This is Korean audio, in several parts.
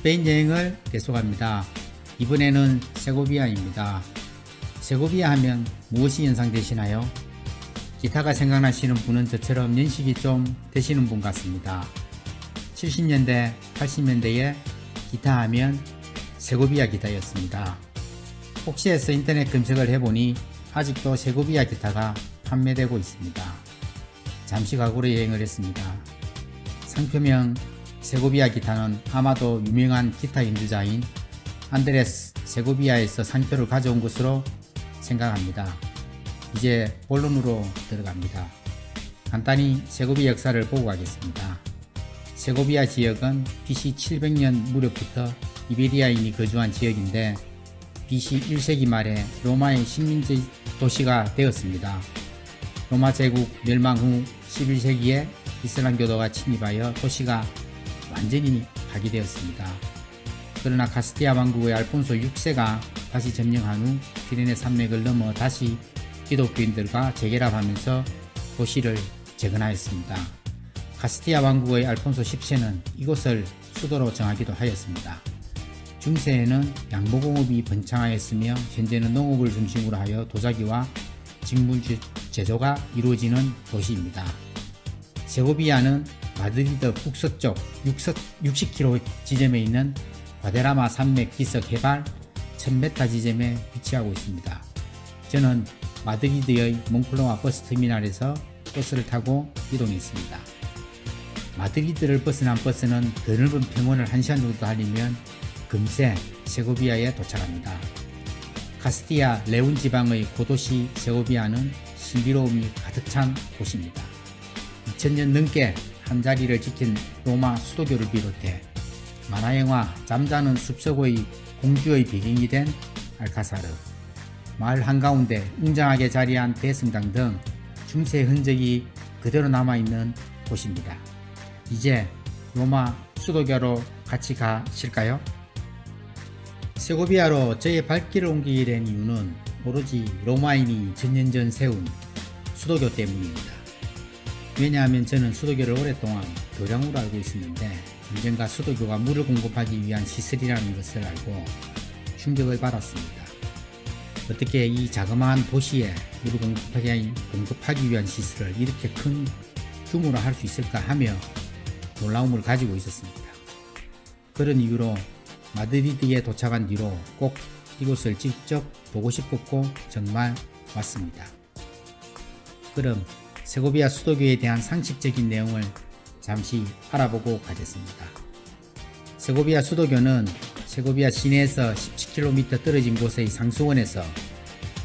스페인 여행을 계속합니다. 이번에는 세고비아입니다. 세고비아 하면 무엇이 연상되시나요? 기타가 생각나시는 분은 저처럼 연식이 좀 되시는 분 같습니다. 70년대, 80년대에 기타 하면 세고비아 기타였습니다. 혹시해서 인터넷 검색을 해보니 아직도 세고비아 기타가 판매되고 있습니다. 잠시 과거로 여행을 했습니다. 상표명 세고비아 기타는 아마도 유명한 기타 연주자인 안드레스 세고비아에서 상표를 가져온 것으로 생각합니다. 이제 본론으로 들어갑니다. 간단히 세고비아 역사를 보고 가겠습니다. 세고비아 지역은 BC 700년 무렵부터 이베리아인이 거주한 지역인데 BC 1세기 말에 로마의 식민지 도시가 되었습니다. 로마 제국 멸망 후 11세기에 이슬람교도가 침입하여 도시가 완전히 파괴되었습니다. 그러나 카스티아 왕국의 알폰소 6세가 다시 점령한 후 피레네 산맥을 넘어 다시 기독교인들과 재결합하면서 도시를 재건하였습니다. 카스티아 왕국의 알폰소 10세는 이곳을 수도로 정하기도 하였습니다. 중세에는 양모공업이 번창하였으며 현재는 농업을 중심으로 하여 도자기와 직물 제조가 이루어지는 도시입니다. 세고비아는 마드리드 북서쪽 60km 지점에 있는 과데라마 산맥 기슭 해발 1000m 지점에 위치하고 있습니다. 저는 마드리드의 몽클로아 버스터미널에서 버스를 타고 이동했습니다. 마드리드를 벗어난 버스는 더 넓은 평원을 1시간 정도 달리면 금세 세고비아에 도착합니다. 카스티아 레온 지방의 고도시 세고비아는 신비로움이 가득 찬 곳입니다. 2000년 넘게 한자리를 지킨 로마 수도교를 비롯해 만화영화 잠자는 숲속의 공주의 배경이 된 알카사르, 마을 한가운데 웅장하게 자리한 대성당 등 중세 흔적이 그대로 남아있는 곳입니다. 이제 로마 수도교로 같이 가실까요? 세고비아로 저의 발길을 옮기게 된 이유는 오로지 로마인이 천년 전 세운 수도교 때문입니다. 왜냐하면 저는 수도교를 오랫동안 교량으로 알고 있었는데 언젠가 수도교가 물을 공급하기 위한 시설이라는 것을 알고 충격을 받았습니다. 어떻게 이 자그마한 도시에 물을 공급하기 위한 시설을 이렇게 큰 규모로 할 수 있을까 하며 놀라움을 가지고 있었습니다. 그런 이유로 마드리드에 도착한 뒤로 꼭 이곳을 직접 보고 싶었고 정말 왔습니다. 그럼 세고비아 수도교에 대한 상식적인 내용을 잠시 알아보고 가겠습니다. 세고비아 수도교는 세고비아 시내에서 17km 떨어진 곳의 상수원에서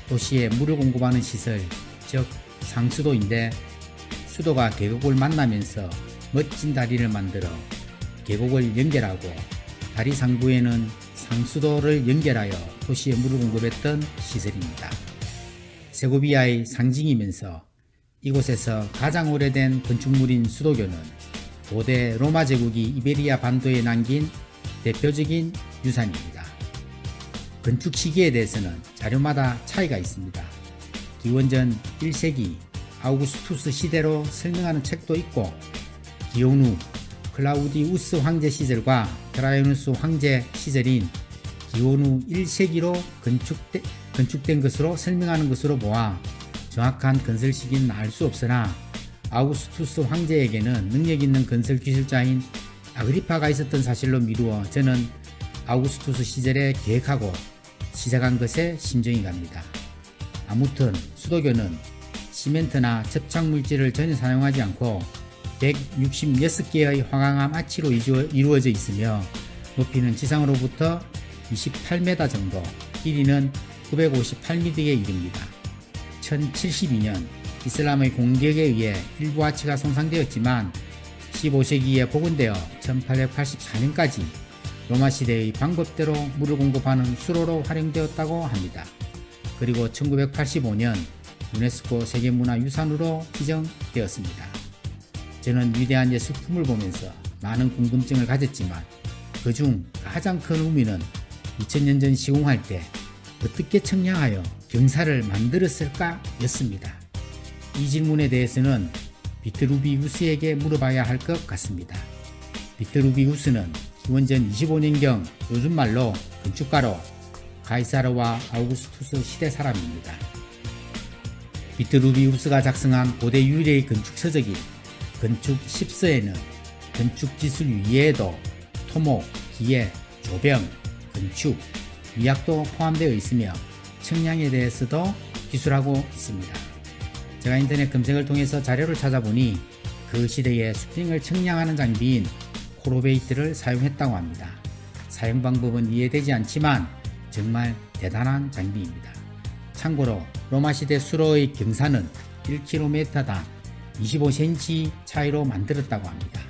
도시에 물을 공급하는 시설, 즉 상수도인데 수도가 계곡을 만나면서 멋진 다리를 만들어 계곡을 연결하고 다리 상부에는 상수도를 연결하여 도시에 물을 공급했던 시설입니다. 세고비아의 상징이면서 이곳에서 가장 오래된 건축물인 수도교는 고대 로마 제국이 이베리아 반도에 남긴 대표적인 유산입니다. 건축 시기에 대해서는 자료마다 차이가 있습니다. 기원전 1세기 아우구스투스 시대로 설명하는 책도 있고 기원 후 클라우디우스 황제 시절과 트라이누스 황제 시절인 기원 후 1세기로 건축된 것으로 설명하는 것으로 보아 정확한 건설 시기는 알 수 없으나 아우구스투스 황제에게는 능력 있는 건설 기술자인 아그리파가 있었던 사실로 미루어 저는 아우구스투스 시절에 계획하고 시작한 것에 심정이 갑니다. 아무튼 수도교는 시멘트나 접착 물질을 전혀 사용하지 않고 166개의 화강암 아치로 이루어져 있으며 높이는 지상으로부터 28m 정도, 길이는 958m에 이릅니다. 1072년 이슬람의 공격에 의해 일부 아치가 손상되었지만 15세기에 복원되어 1884년까지 로마 시대의 방법대로 물을 공급하는 수로로 활용되었다고 합니다. 그리고 1985년 유네스코 세계문화유산으로 지정되었습니다. 저는 위대한 예술품을 보면서 많은 궁금증을 가졌지만 그중 가장 큰 의미는 2000년 전 시공할 때 어떻게 청량하여 경사를 만들었을까 였습니다. 이 질문에 대해서는 비트루비우스에게 물어봐야 할 것 같습니다. 비트루비우스는 기원전 25년경 요즘 말로 건축가로 가이사르와 아우구스투스 시대 사람입니다. 비트루비우스가 작성한 고대 유일의 건축 서적인 건축 10서에는 건축 기술 이외에도 토목, 기계, 조병, 건축, 미학도 포함되어 있으며 청량에 대해서도 기술하고 있습니다. 제가 인터넷 검색을 통해서 자료를 찾아보니 그 시대에 수평을 청량하는 장비인 코로베이트를 사용했다고 합니다. 사용 방법은 이해되지 않지만 정말 대단한 장비입니다. 참고로 로마 시대 수로의 경사는 1km당 25cm 차이로 만들었다고 합니다.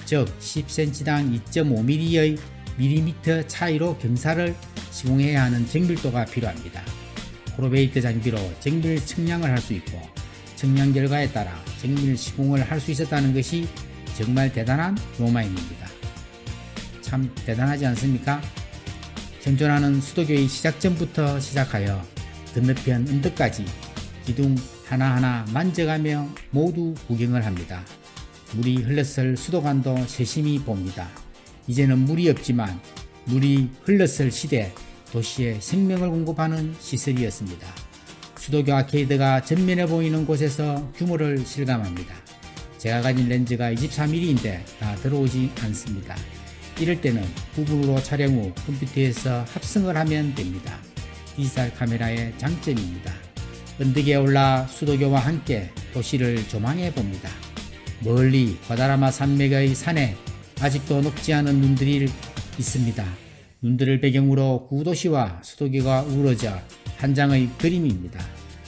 즉 10cm당 2.5mm의 밀리미터 차이로 경사를 시공해야 하는 정밀도가 필요합니다. 코로베이트 장비로 정밀 청량을 할 수 있고 청량 결과에 따라 정밀 시공을 할 수 있었다는 것이 정말 대단한 로마인입니다. 참 대단하지 않습니까? 생존하는 수도교의 시작점부터 시작하여 건너편 언덕까지 기둥 하나하나 만져가며 모두 구경을 합니다. 물이 흘렀을 수도관도 세심히 봅니다. 이제는 물이 없지만 물이 흘렀을 시대 도시에 생명을 공급하는 시설이었습니다. 수도교 아케이드가 전면에 보이는 곳에서 규모를 실감합니다. 제가 가진 렌즈가 23mm인데 다 들어오지 않습니다. 이럴 때는 부분으로 촬영 후 컴퓨터에서 합성을 하면 됩니다. 디지털 카메라의 장점입니다. 언덕에 올라 수도교와 함께 도시를 조망해 봅니다. 멀리 과다라마 산맥의 산에 아직도 녹지 않은 눈들이 있습니다. 눈들을 배경으로 구도시와 수도교가 우러져 한 장의 그림입니다.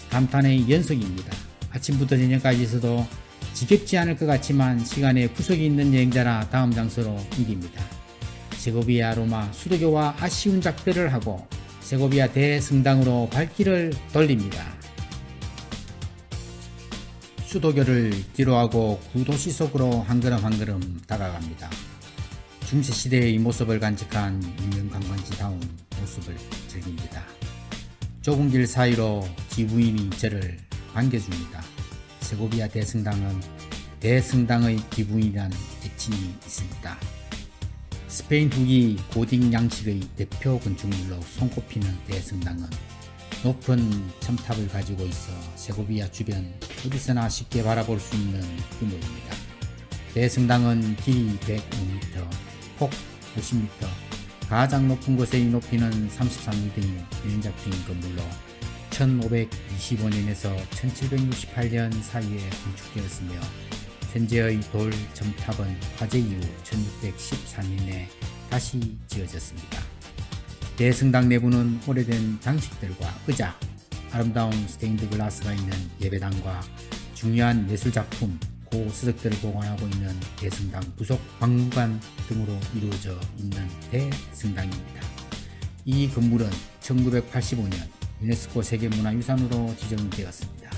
감탄의 연속입니다. 아침부터 저녁까지 있어도 지겹지 않을 것 같지만 시간에 구속이 있는 여행자라 다음 장소로 옮깁니다. 세고비아 로마 수도교와 아쉬운 작별을 하고 세고비아 대성당으로 발길을 돌립니다. 수도교를 뒤로하고 구도시 속으로 한 걸음 한 걸음 다가갑니다. 중세시대의 모습을 간직한 유명 관광지다운 모습을 즐깁니다. 좁은 길 사이로 지부인이 저를 반겨줍니다. 세고비아 대성당은 대성당의 기부인이라는 애칭이 있습니다. 스페인 후기 고딕 양식의 대표 건축물로 손꼽히는 대성당은 높은 첨탑을 가지고 있어 세고비아 주변 어디서나 쉽게 바라볼 수 있는 규모입니다. 대성당은 길이 105m, 폭 50m, 가장 높은 곳의 높이는 33m인 유연작적인 건물로 1525년에서 1768년 사이에 건축되었으며 현재의 돌 첨탑은 화재 이후 1614년에 다시 지어졌습니다. 대성당 내부는 오래된 장식들과 의자, 아름다운 스테인드 글라스가 있는 예배당과 중요한 예술작품, 고서적들을 보관하고 있는 대성당 부속 박물관 등으로 이루어져 있는 대성당입니다. 이 건물은 1985년 유네스코 세계문화유산으로 지정되었습니다.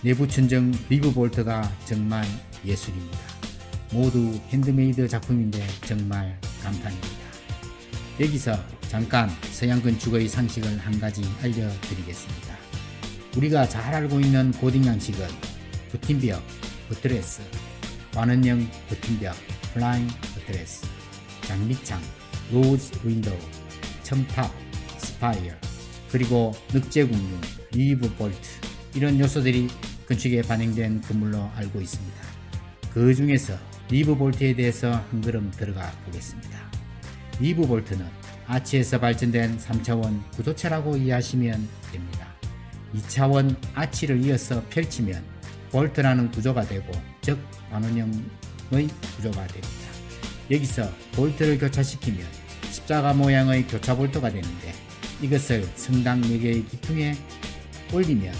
내부 천정 리브 볼트가 정말 예술입니다. 모두 핸드메이드 작품인데 정말 감탄입니다. 여기서 잠깐 서양 건축의 상식을 한 가지 알려드리겠습니다. 우리가 잘 알고 있는 고딕 양식은 버팀벽, 버트레스, 완원형 버팀벽, 플라잉 버트레스, 장미창, 로즈 윈도우, 첨탑, 스파이어, 그리고 늑제공룡, 리브 볼트 이런 요소들이 건축에 반영된 건물로 알고 있습니다. 그 중에서 리브 볼트에 대해서 한 걸음 들어가 보겠습니다. 리브 볼트는 아치에서 발전된 3차원 구도체라고 이해하시면 됩니다. 2차원 아치를 이어서 펼치면 볼트라는 구조가 되고 즉 완원형의 구조가 됩니다. 여기서 볼트를 교차시키면 십자가 모양의 교차 볼트가 되는데 이것을 성당 4개의 기둥에 올리면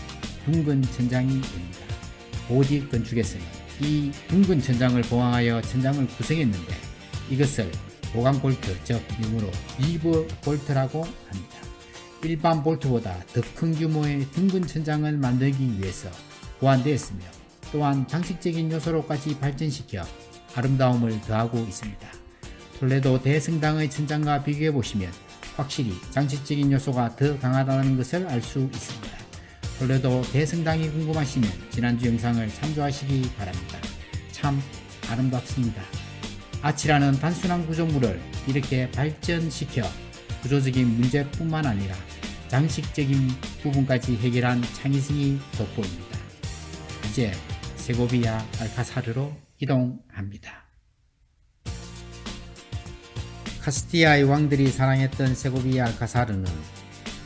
둥근 천장이 됩니다. 고딕 건축에서는 이 둥근 천장을 보강하여 천장을 구성했는데 이것을 보강 볼트 즉 영어로 리브 볼트라고 합니다. 일반 볼트보다 더 큰 규모의 둥근 천장을 만들기 위해서 보완되었으며 또한 장식적인 요소로까지 발전시켜 아름다움을 더하고 있습니다. 톨레도 대성당의 천장과 비교해 보시면 확실히 장식적인 요소가 더 강하다는 것을 알 수 있습니다. 톨레도 대성당이 궁금하시면 지난주 영상을 참조하시기 바랍니다. 참 아름답습니다. 아치라는 단순한 구조물을 이렇게 발전시켜 구조적인 문제뿐만 아니라 장식적인 부분까지 해결한 창의성이 돋보입니다. 이제 세고비아 알카사르로 이동합니다. 카스티아의 왕들이 사랑했던 세고비아 알카사르는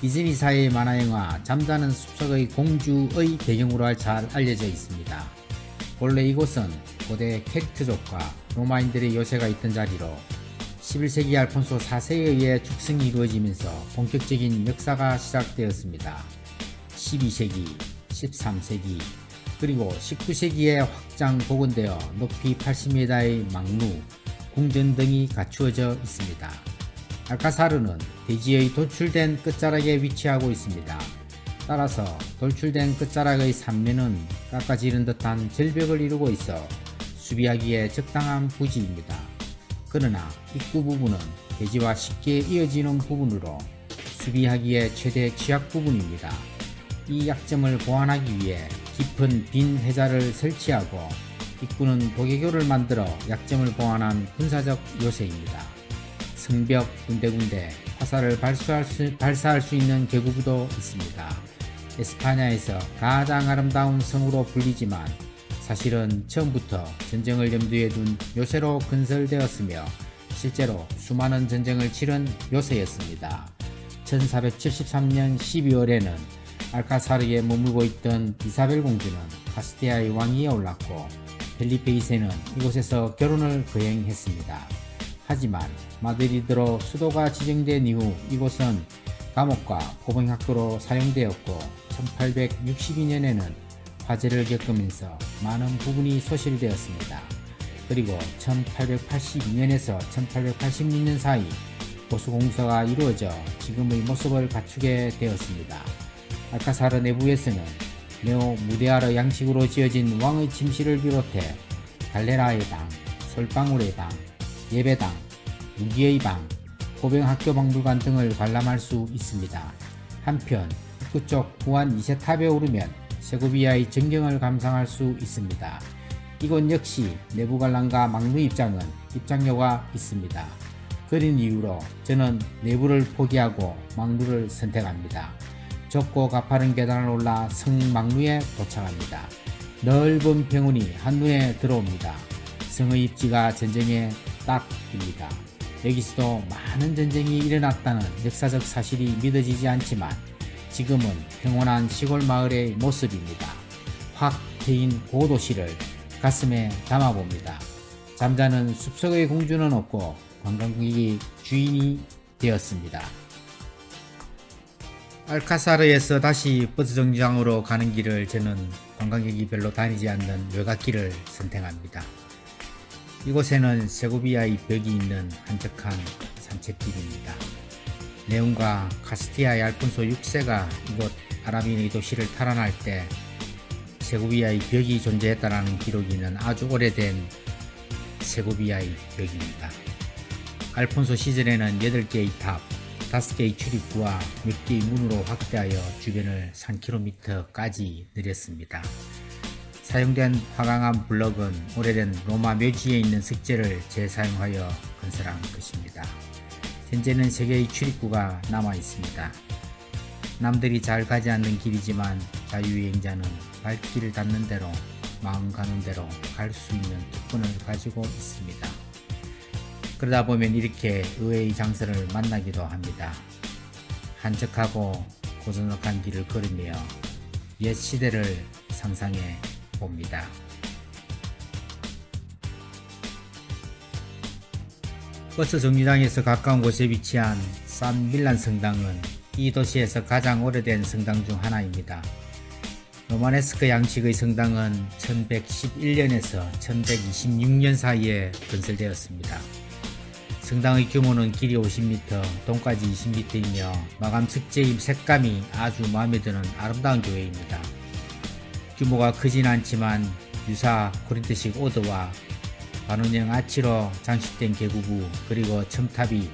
디즈니 사회의 만화영화 잠자는 숲속의 공주의 배경으로 잘 알려져 있습니다. 본래 이곳은 고대 켈트족과 로마인들의 요새가 있던 자리로 11세기 알폰소 4세에 의해 축성이 이루어지면서 본격적인 역사가 시작되었습니다. 12세기, 13세기, 그리고 19세기에 확장 복원되어 높이 80m의 망루, 궁전 등이 갖추어져 있습니다. 알카사르는 대지의 돌출된 끝자락에 위치하고 있습니다. 따라서 돌출된 끝자락의 삼면은 깎아지른 듯한 절벽을 이루고 있어 수비하기에 적당한 부지입니다. 그러나 입구 부분은 대지와 쉽게 이어지는 부분으로 수비하기에 최대 취약 부분입니다. 이 약점을 보완하기 위해 깊은 빈 해자를 설치하고 입구는 도개교를 만들어 약점을 보완한 군사적 요새입니다. 성벽 군데군데 화살을 발사할 수 있는 계구부도 있습니다. 에스파냐에서 가장 아름다운 성으로 불리지만 사실은 처음부터 전쟁을 염두에 둔 요새로 건설되었으며 실제로 수많은 전쟁을 치른 요새였습니다. 1473년 12월에는 알카사르에 머물고 있던 이사벨 공주는 카스티아의 왕위에 올랐고 펠리페 2세는 이곳에서 결혼을 거행했습니다. 하지만 마드리드로 수도가 지정된 이후 이곳은 감옥과 포병학교로 사용되었고 1862년에는 화재를 겪으면서 많은 부분이 소실되었습니다. 그리고 1882년에서 1886년 사이 보수공사가 이루어져 지금의 모습을 갖추게 되었습니다. 알카사르 내부에서는 네오 무데아르 양식으로 지어진 왕의 침실을 비롯해 갈레라의 방, 솔방울의 방, 예배당, 무기의 방, 포병학교 박물관 등을 관람할 수 있습니다. 한편 입구 쪽 후안 2세 탑에 오르면 세고비아의 전경을 감상할 수 있습니다. 이곳 역시 내부 관람과 망루 입장은 입장료가 있습니다. 그런 이유로 저는 내부를 포기하고 망루를 선택합니다. 좁고 가파른 계단을 올라 성망루에 도착합니다. 넓은 평원이 한눈에 들어옵니다. 성의 입지가 전쟁의 딱입니다. 여기서도 많은 전쟁이 일어났다는 역사적 사실이 믿어지지 않지만 지금은 평온한 시골 마을의 모습입니다. 확 트인 고도시를 가슴에 담아봅니다. 잠자는 숲속의 공주는 없고 관광객이 주인이 되었습니다. 알카사르에서 다시 버스 정류장으로 가는 길을 저는 관광객이 별로 다니지 않는 외곽길을 선택합니다. 이곳에는 세고비아의 벽이 있는 한적한 산책길입니다. 레온과 카스티아의 알폰소 6세가 이곳 아라비의 도시를 탈환할 때 세고비아의 벽이 존재했다는 기록이 있는 아주 오래된 세고비아의 벽입니다. 알폰소 시절에는 8개의 탑, 5개의 출입구와 몇 개의 문으로 확대하여 주변을 3km까지 늘렸습니다. 사용된 화강암 블럭은 오래된 로마 묘지에 있는 석재를 재사용하여 건설한 것입니다. 현재는 3개의 출입구가 남아 있습니다. 남들이 잘 가지 않는 길이지만 자유여행자는 발길을 닿는 대로 마음 가는 대로 갈 수 있는 특권을 가지고 있습니다. 그러다 보면 이렇게 의외의 장소를 만나기도 합니다. 한적하고 고즈넉한 길을 걸으며 옛 시대를 상상해 봅니다. 버스 정류장에서 가까운 곳에 위치한 산 밀란 성당은 이 도시에서 가장 오래된 성당 중 하나입니다. 로마네스크 양식의 성당은 1111년에서 1126년 사이에 건설되었습니다. 성당의 규모는 길이 50m, 동까지 20m이며 마감 석재의 색감이 아주 마음에 드는 아름다운 교회입니다. 규모가 크진 않지만 유사 코린트식 오드와 반원형 아치로 장식된 계구부 그리고 첨탑이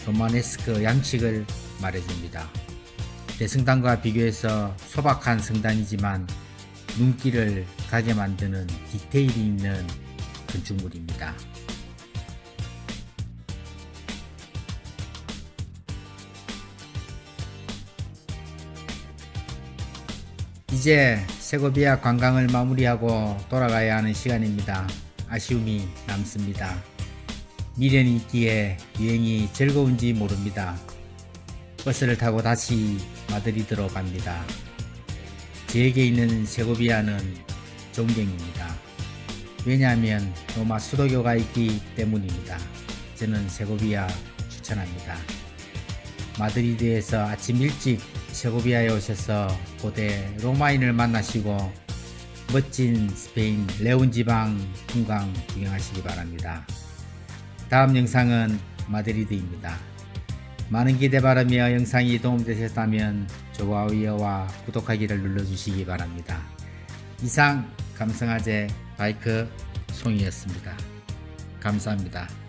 로마네스크 양식을 말해줍니다. 대성당과 비교해서 소박한 성당이지만 눈길을 가게 만드는 디테일이 있는 건축물입니다. 이제 세고비아 관광을 마무리하고 돌아가야 하는 시간입니다. 아쉬움이 남습니다. 미련이 있기에 여행이 즐거운지 모릅니다. 버스를 타고 다시 마드리드로 갑니다. 저에게 있는 세고비아는 존경입니다. 왜냐하면 로마 수도교가 있기 때문입니다. 저는 세고비아 추천합니다. 마드리드에서 아침 일찍 세고비아에 오셔서 고대 로마인을 만나시고 멋진 스페인 레온 지방 풍광 구경하시기 바랍니다. 다음 영상은 마드리드입니다. 많은 기대 바라며 영상이 도움되셨다면 좋아요와 구독하기를 눌러주시기 바랍니다. 이상 감성아재 바이크 송이였습니다. 감사합니다.